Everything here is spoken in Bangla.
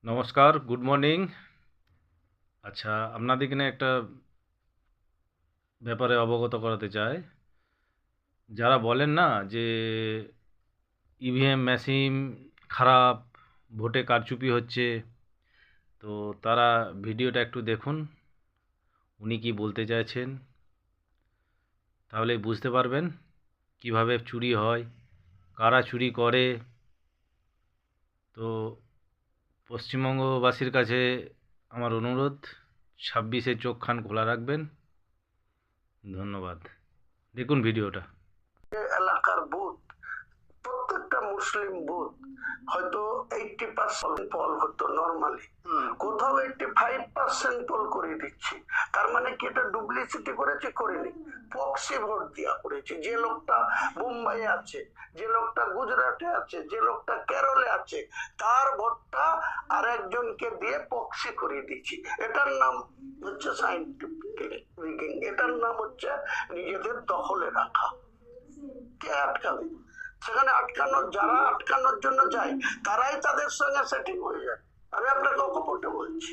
নমস্কার, গুড মর্নিং। আচ্ছা, আপনাদেরকে নিয়ে একটা ব্যাপারে অবগত করাতে চাই। যারা বলেন না যে ইভিএম মেশিন খারাপ, ভোটে কারচুপি হচ্ছে, তো তারা ভিডিওটা একটু দেখুন, উনি কি বলতে চাইছেন, তাহলে বুঝতে পারবেন কিভাবে চুরি হয়, কারা চুরি করে। তো পশ্চিমবঙ্গবাসীর কাছে আমার অনুরোধ, 26-এ চোখ কান খোলা রাখবেন। ধন্যবাদ। দেখুন ভিডিওটা। এলাকার বুথ, প্রত্যেকটা মুসলিম বুথ হয়তো 80% পোল হতো নরমালি, কোথাও 85% পোল করে দিচ্ছি। তার মানে কি এটা ডুপ্লিসিটি করেছে? করেনি, প্রক্সি ভোট দিয়া করেছে। যে লোকটা মুম্বাই আছে, যে লোকটা গুজরাটে আছে, যে লোকটা কেরলে আছে, তার ভোটটা আর একজনকে দিয়ে প্রক্সি করে দিচ্ছি। এটার নাম হচ্ছে সাইন্টিফিক রিগিং, এটার নাম হচ্ছে নিজেদের দখলে রাখা। কে আটকাবে? সেখানে আটকানোর, যারা আটকানোর জন্য যায় তারাই তাদের সঙ্গে সেটিং হয়ে যায়। আমি আপনাকে অকপটে বলছি।